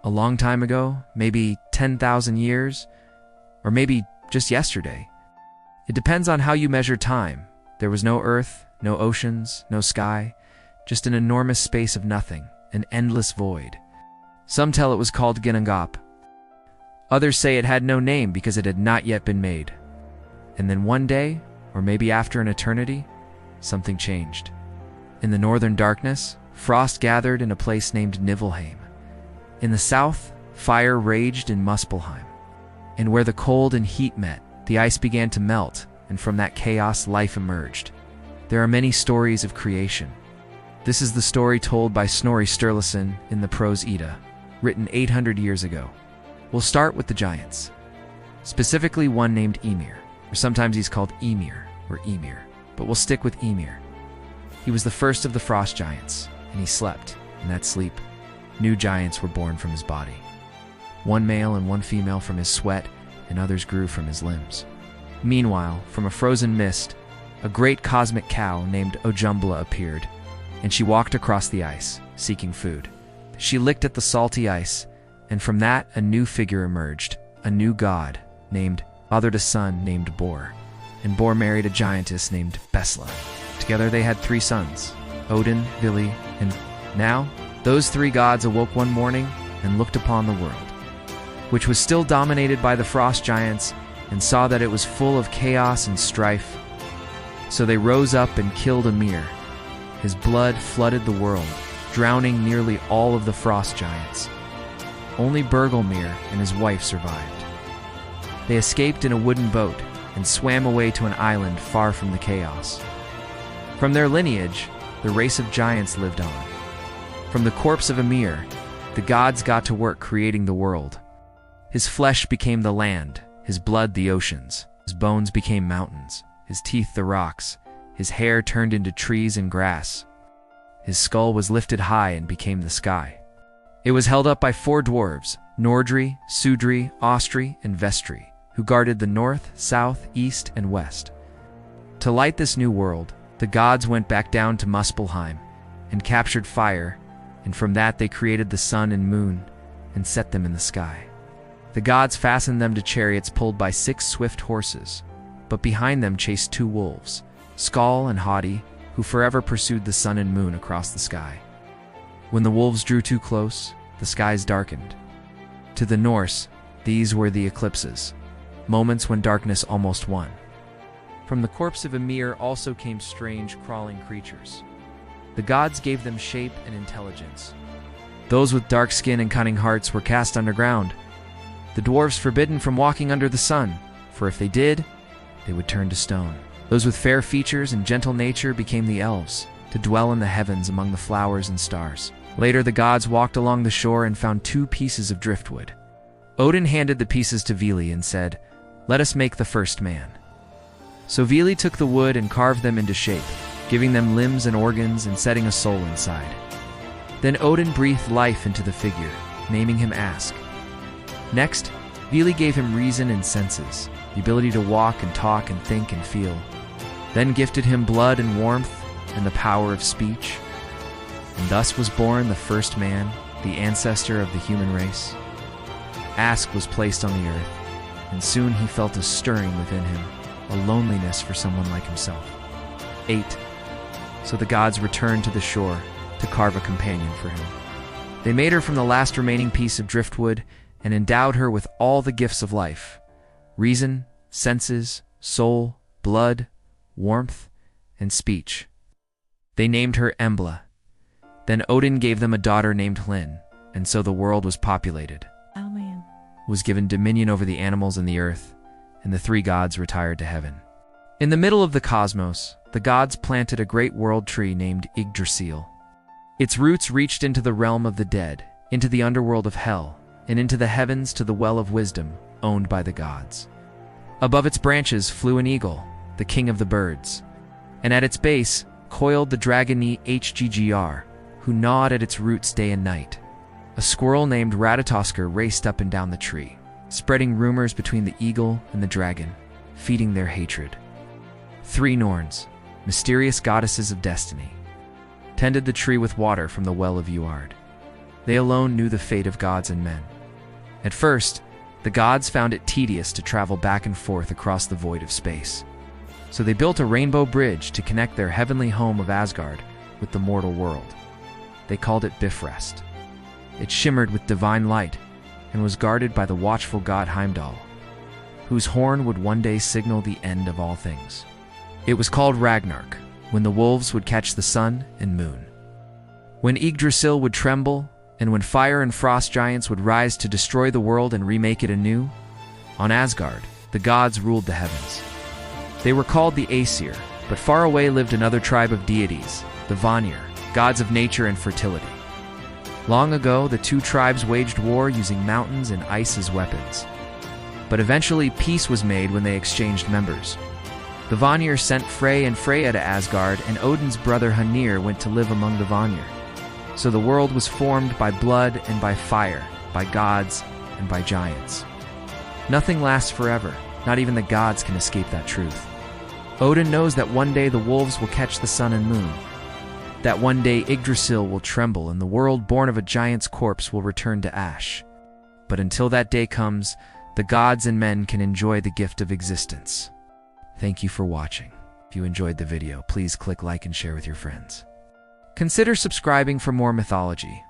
A long time ago, maybe 10,000 years, or maybe just yesterday. It depends on how you measure time. There was no earth, no oceans, no sky, just an enormous space of nothing, an endless void. Some tell it was called Ginnungagap. Others say it had no name because it had not yet been made. And then one day, or maybe after an eternity, something changed. In the northern darkness, frost gathered in a place named Niflheim. In the south, fire raged in Muspelheim. And where the cold and heat met, the ice began to melt, and from that chaos life emerged. There are many stories of creation. This is the story told by Snorri Sturluson in the prose Edda, written 800 years ago. We'll start with the giants, specifically one named Ymir, or sometimes he's called Ymir or Ymir, but we'll stick with Ymir. He was the first of the frost giants, and he slept. In that sleep, new giants were born from his body. One male and one female from his sweat, and others grew from his limbs. Meanwhile, from a frozen mist, a great cosmic cow named Ojumbla appeared, and she walked across the ice, seeking food. She licked at the salty ice, and from that a new figure emerged, a new god, named fathered a son named Bor, and Bor married a giantess named Besla. Together they had 3 sons, Odin, Vili, and now those 3 gods awoke one morning and looked upon the world, which was still dominated by the frost giants, and saw that it was full of chaos and strife. So they rose up and killed Ymir. His blood flooded the world, drowning nearly all of the frost giants. Only Bergelmir and his wife survived. They escaped in a wooden boat and swam away to an island far from the chaos. From their lineage, the race of giants lived on. From the corpse of Ymir, the gods got to work creating the world. His flesh became the land, his blood the oceans, his bones became mountains, his teeth the rocks, his hair turned into trees and grass. His skull was lifted high and became the sky. It was held up by 4 dwarves, Nordri, Sudri, Ostri, and Vestri, who guarded the north, south, east, and west. To light this new world, the gods went back down to Muspelheim and captured fire, and from that they created the sun and moon and set them in the sky. The gods fastened them to chariots pulled by 6 swift horses, but behind them chased 2 wolves, Skal and Hati, who forever pursued the sun and moon across the sky. When the wolves drew too close, the skies darkened. To the Norse, these were the eclipses, moments when darkness almost won. From the corpse of Ymir also came strange, crawling creatures. The gods gave them shape and intelligence. Those with dark skin and cunning hearts were cast underground. The dwarves forbidden from walking under the sun, for if they did, they would turn to stone. Those with fair features and gentle nature became the elves, to dwell in the heavens among the flowers and stars. Later the gods walked along the shore and found 2 pieces of driftwood. Odin handed the pieces to Vili and said, "Let us make the first man." So Vili took the wood and carved them into shape, giving them limbs and organs and setting a soul inside. Then Odin breathed life into the figure, naming him Ask. Next, Vili gave him reason and senses, the ability to walk and talk and think and feel. Then gifted him blood and warmth and the power of speech. And thus was born the first man, the ancestor of the human race. Ask was placed on the earth, and soon he felt a stirring within him, a loneliness for someone like himself. 8. So the gods returned to the shore to carve a companion for him. They made her from the last remaining piece of driftwood and endowed her with all the gifts of life: reason, senses, soul, blood, warmth, and speech. They named her Embla. Then Odin gave them a daughter named Hlyn, and so the world was populated. Amen. Was given dominion over the animals and the earth, and the 3 gods retired to heaven. In the middle of the cosmos, the gods planted a great world tree named Yggdrasil. Its roots reached into the realm of the dead, into the underworld of hell, and into the heavens to the well of wisdom, owned by the gods. Above its branches flew an eagle, the king of the birds, and at its base coiled the dragony Hggr, who gnawed at its roots day and night. A squirrel named Ratatoskr raced up and down the tree, spreading rumors between the eagle and the dragon, feeding their hatred. 3 Norns, mysterious goddesses of destiny, tended the tree with water from the well of Uard. They alone knew the fate of gods and men. At first, the gods found it tedious to travel back and forth across the void of space. So they built a rainbow bridge to connect their heavenly home of Asgard with the mortal world. They called it Bifröst. It shimmered with divine light and was guarded by the watchful god Heimdall, whose horn would one day signal the end of all things. It was called Ragnarok, when the wolves would catch the sun and moon, when Yggdrasil would tremble, and when fire and frost giants would rise to destroy the world and remake it anew. On Asgard, the gods ruled the heavens. They were called the Aesir, but far away lived another tribe of deities, the Vanir, gods of nature and fertility. Long ago, the two tribes waged war using mountains and ice as weapons. But eventually, peace was made when they exchanged members. The Vanir sent Frey and Freya to Asgard, and Odin's brother Ymir went to live among the Vanir. So the world was formed by blood and by fire, by gods and by giants. Nothing lasts forever. Not even the gods can escape that truth. Odin knows that one day the wolves will catch the sun and moon. That one day Yggdrasil will tremble and the world born of a giant's corpse will return to ash. But until that day comes, the gods and men can enjoy the gift of existence. Thank you for watching. If you enjoyed the video, please click like and share with your friends. Consider subscribing for more mythology.